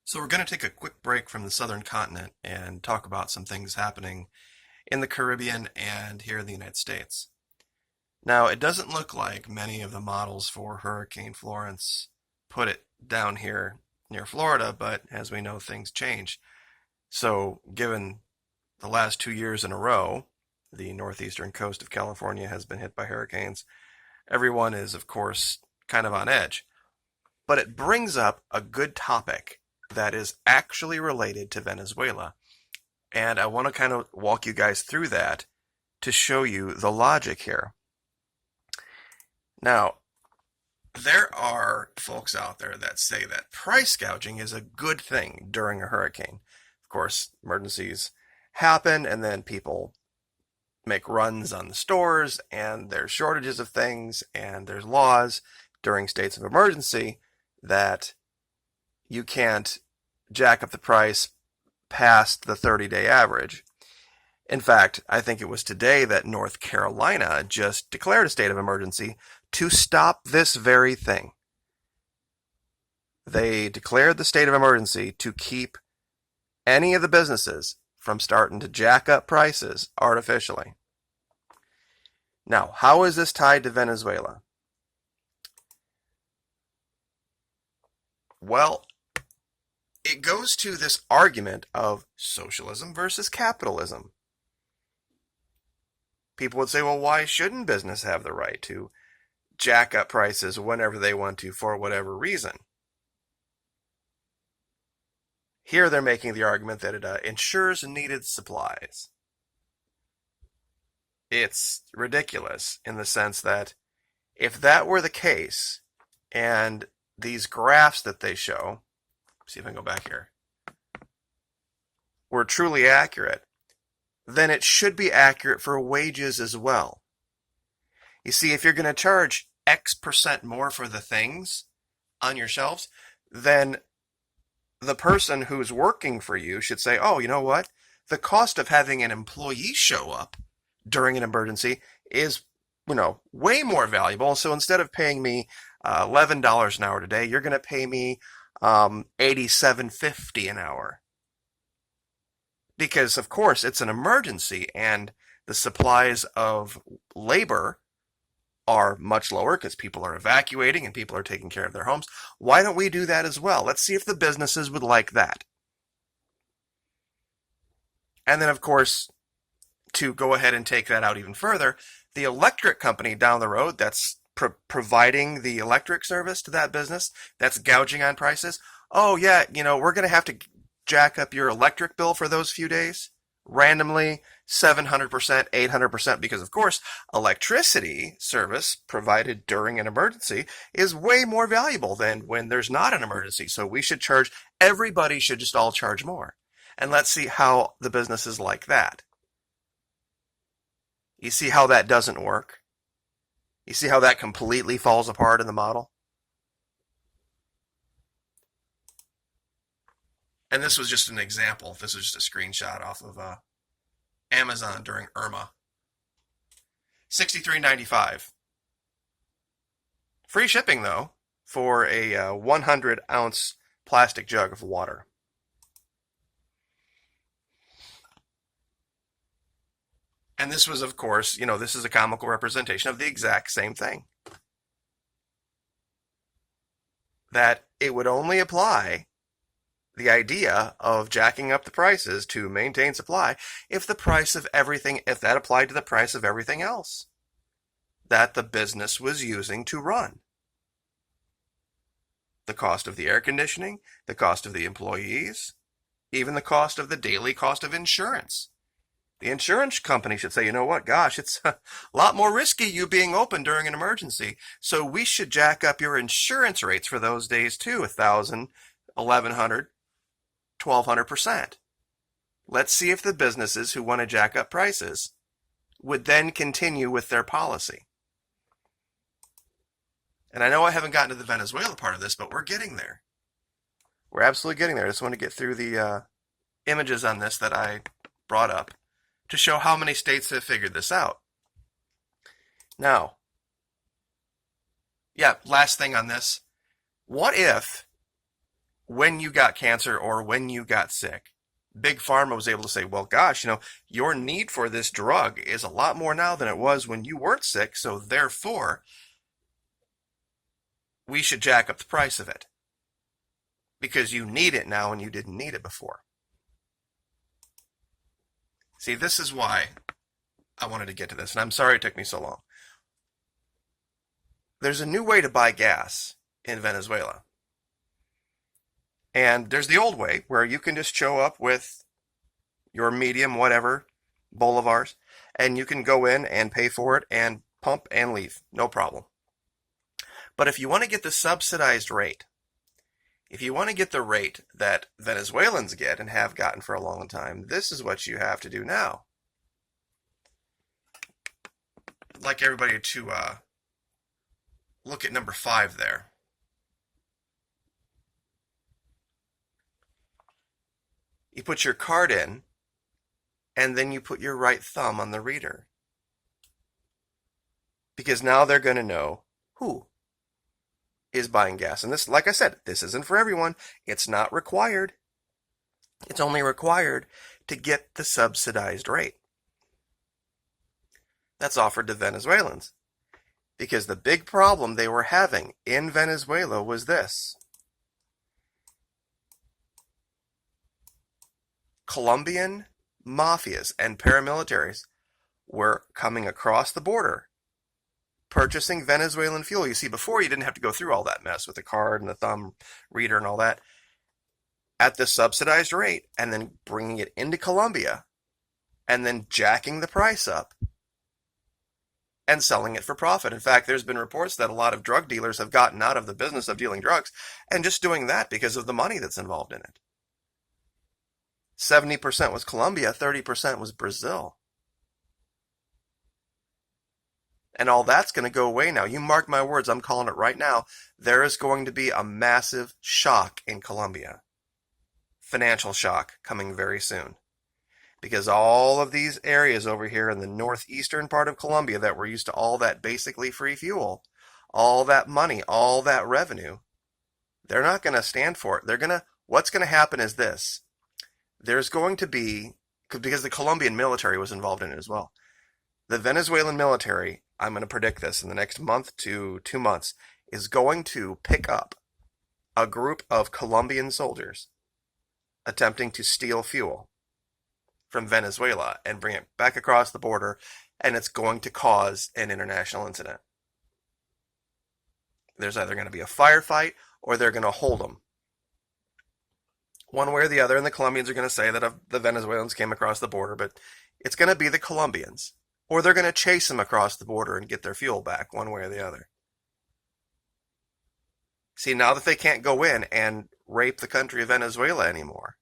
So we're going to take a quick break from the southern continent and talk about some things happening in the Caribbean and here in the United States. Now, it doesn't look like many of the models for Hurricane Florence put it down here near Florida, but as we know, things change. So, given the last 2 years in a row, the northeastern coast of California has been hit by hurricanes, everyone is, of course, kind of on edge. But it brings up a good topic that is actually related to Venezuela. And I want to kind of walk you guys through that to show you the logic here. Now, there are folks out there that say that price gouging is a good thing during a hurricane. Of course, emergencies happen and then people make runs on the stores and there's shortages of things and there's laws during states of emergency that you can't jack up the price past the 30-day average. In fact, I think it was today that North Carolina just declared a state of emergency to stop this very thing. They declared the state of emergency to keep any of the businesses from starting to jack up prices artificially. Now, how is this tied to Venezuela? Well, it goes to this argument of socialism versus capitalism. People would say, well, why shouldn't business have the right to jack up prices whenever they want to for whatever reason? Here they're making the argument that it ensures needed supplies. It's ridiculous in the sense that if that were the case, and these graphs that they show, see if I can go back here, were truly accurate, then it should be accurate for wages as well. You see, if you're going to charge X% more for the things on your shelves, then the person who's working for you should say, oh, you know what? The cost of having an employee show up during an emergency is, way more valuable. So instead of paying me $11 an hour today, you're going to pay me $87.50 an hour. Because, of course, it's an emergency and the supplies of labor are much lower because people are evacuating and people are taking care of their homes. Why don't we do that as well? Let's see if the businesses would like that. And then, of course, to go ahead and take that out even further, the electric company down the road that's providing the electric service to that business that's gouging on prices, oh yeah, we're going to have to jack up your electric bill for those few days randomly 700%, 800%, because of course electricity service provided during an emergency is way more valuable than when there's not an emergency. So everybody should just all charge more. And let's see how the businesses like that. You see how that doesn't work? You see how that completely falls apart in the model? And this was just an example. This was just a screenshot off of Amazon during Irma. $63.95. Free shipping, though, for a 100-ounce plastic jug of water. And this was, of course, this is a comical representation of the exact same thing. That it would only apply, the idea of jacking up the prices to maintain supply, if that applied to the price of everything else that the business was using to run. The cost of the air conditioning, the cost of the employees, even the cost of the daily cost of insurance. The insurance company should say, you know what, gosh, it's a lot more risky you being open during an emergency, so we should jack up your insurance rates for those days too, 1,000, 1,100, 1,200%. Let's see if the businesses who want to jack up prices would then continue with their policy. And I know I haven't gotten to the Venezuela part of this, but we're getting there. We're absolutely getting there. I just want to get through the images on this that I brought up to show how many states have figured this out. Now, last thing on this. What if when you got cancer or when you got sick. Big Pharma was able to say, well, gosh, your need for this drug is a lot more now than it was when you weren't sick, so therefore, we should jack up the price of it because you need it now and you didn't need it before. See, this is why I wanted to get to this, and I'm sorry it took me so long. There's a new way to buy gas in Venezuela. And there's the old way where you can just show up with your medium, whatever, bolivars, and you can go in and pay for it and pump and leave. No problem. But if you want to get the subsidized rate, if you want to get the rate that Venezuelans get and have gotten for a long time, this is what you have to do now. I'd like everybody to look at number 5 there. You put your card in, and then you put your right thumb on the reader. Because now they're going to know who is buying gas. And this, like I said, this isn't for everyone. It's not required. It's only required to get the subsidized rate that's offered to Venezuelans. Because the big problem they were having in Venezuela was this. Colombian mafias and paramilitaries were coming across the border, purchasing Venezuelan fuel. You see, before you didn't have to go through all that mess with the card and the thumb reader and all that, at the subsidized rate, and then bringing it into Colombia, and then jacking the price up and selling it for profit. In fact, there's been reports that a lot of drug dealers have gotten out of the business of dealing drugs and just doing that because of the money that's involved in it. 70% was Colombia, 30% was Brazil. And all that's going to go away now. You mark my words, I'm calling it right now. There is going to be a massive shock in Colombia. Financial shock coming very soon. Because all of these areas over here in the northeastern part of Colombia that were used to all that basically free fuel, all that money, all that revenue, they're not going to stand for it. What's going to happen is this. There's going to be, because the Colombian military was involved in it as well. The Venezuelan military, I'm going to predict this in the next month to 2 months, is going to pick up a group of Colombian soldiers attempting to steal fuel from Venezuela and bring it back across the border, and it's going to cause an international incident. There's either going to be a firefight or they're going to hold them. One way or the other, and the Colombians are going to say that the Venezuelans came across the border, but it's going to be the Colombians. Or they're going to chase them across the border and get their fuel back, one way or the other. See, now that they can't go in and rape the country of Venezuela anymore.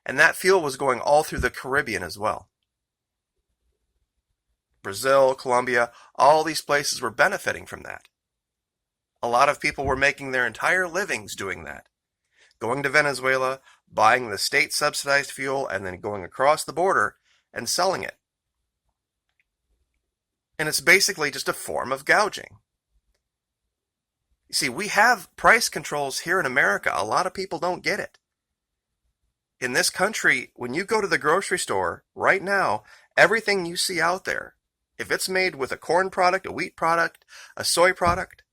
And that fuel was going all through the Caribbean as well. Brazil, Colombia, all these places were benefiting from that. A lot of people were making their entire livings doing that. Going to Venezuela, buying the state-subsidized fuel, and then going across the border and selling it. And it's basically just a form of gouging. You see, we have price controls here in America. A lot of people don't get it. In this country, when you go to the grocery store right now, everything you see out there, if it's made with a corn product, a wheat product, a soy product,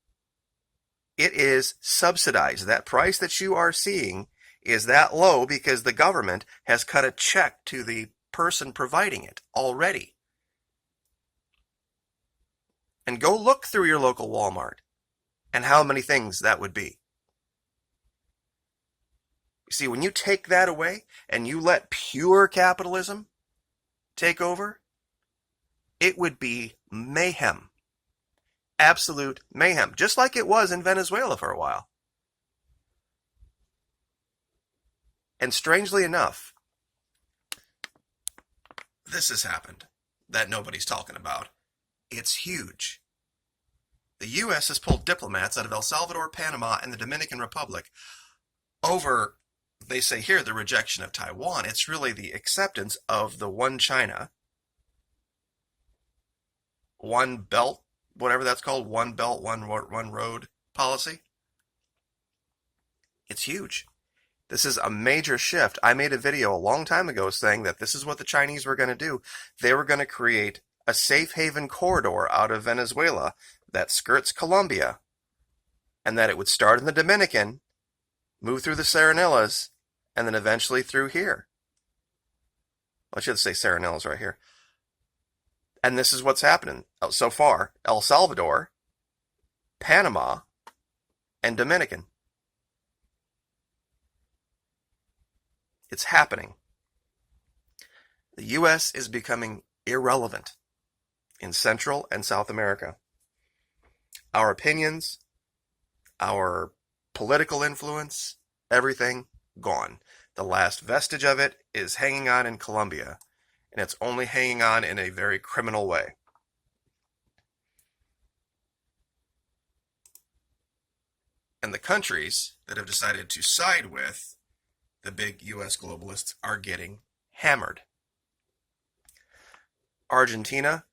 it is subsidized. That price that you are seeing is that low because the government has cut a check to the person providing it already. And go look through your local Walmart and how many things that would be. You see, when you take that away and you let pure capitalism take over, it would be mayhem. Absolute mayhem, just like it was in Venezuela for a while. And strangely enough, this has happened that nobody's talking about. It's huge. The U.S. has pulled diplomats out of El Salvador, Panama, and the Dominican Republic over, they say here, the rejection of Taiwan. It's really the acceptance of the one China, one belt, whatever that's called, one belt, one road policy. It's huge. This is a major shift. I made a video a long time ago saying that this is what the Chinese were going to do. They were going to create a safe haven corridor out of Venezuela that skirts Colombia, and that it would start in the Dominican, move through the Serenillas, and then eventually through here. Well, I should say Serenillas right here. And this is what's happening so far. El Salvador, Panama, and Dominican. It's happening. The U.S. is becoming irrelevant in Central and South America. Our opinions, our political influence, everything gone. The last vestige of it is hanging on in Colombia, and it's only hanging on in a very criminal way. And the countries that have decided to side with the big U.S. globalists are getting hammered. Argentina,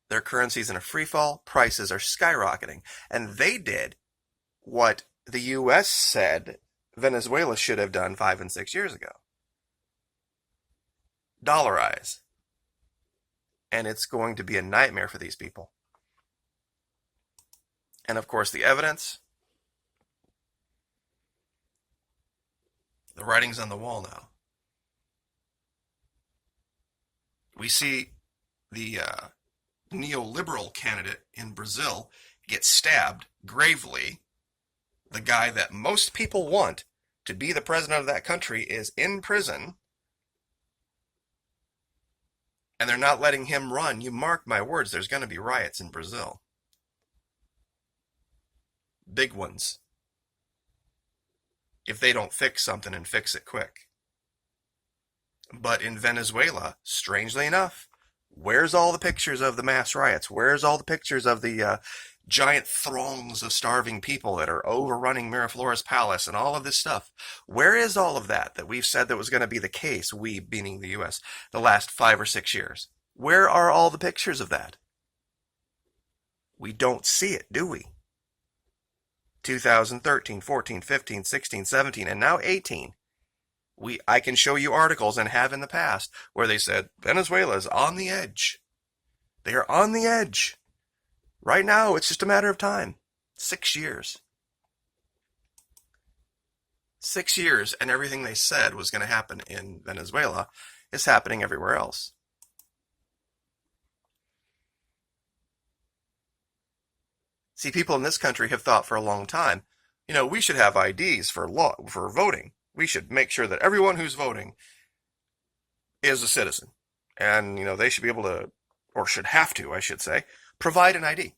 their currency's in a free fall, prices are skyrocketing, and they did what the U.S. said Venezuela should have done 5 and 6 years ago. Dollarize. And it's going to be a nightmare for these people. And of course, the evidence. The writing's on the wall now. We see the neoliberal candidate in Brazil get stabbed gravely. The guy that most people want to be the president of that country is in prison, and they're not letting him run. You mark my words, there's going to be riots in Brazil. Big ones. If they don't fix something and fix it quick. But in Venezuela, strangely enough, where's all the pictures of the mass riots? Where's all the pictures of the giant throngs of starving people that are overrunning Miraflores Palace and all of this stuff? Where is all of that we've said that was going to be the case, we meaning the U.S., the last 5 or 6 years? Where are all the pictures of that? We don't see it, do we? 2013, 14, 15, 16, 17, and now 18. I can show you articles, and have in the past, where they said Venezuela's on the edge. They are on the edge. Right now, it's just a matter of time. 6 years. 6 years, and everything they said was going to happen in Venezuela is happening everywhere else. See, people in this country have thought for a long time, we should have IDs for voting. We should make sure that everyone who's voting is a citizen. And, they should be able to, or should have to, I should say, provide an ID.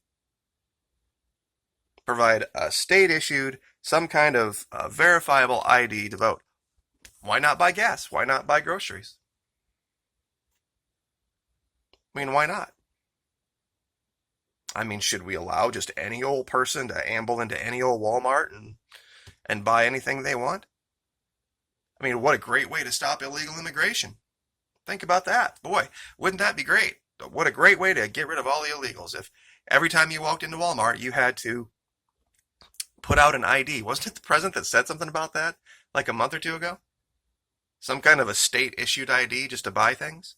Provide a state-issued, some kind of verifiable ID to vote. Why not buy gas? Why not buy groceries? Why not? Should we allow just any old person to amble into any old Walmart and buy anything they want? What a great way to stop illegal immigration. Think about that. Boy, wouldn't that be great? What a great way to get rid of all the illegals. If every time you walked into Walmart, you had to put out an ID. Wasn't it the president that said something about that like a month or two ago? Some kind of a state-issued ID just to buy things?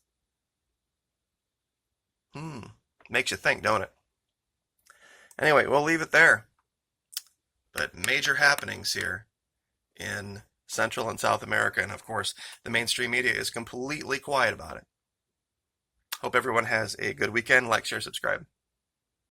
Makes you think, don't it? Anyway, we'll leave it there. But major happenings here in Central and South America, and of course, the mainstream media is completely quiet about it. Hope everyone has a good weekend. Like, share, subscribe.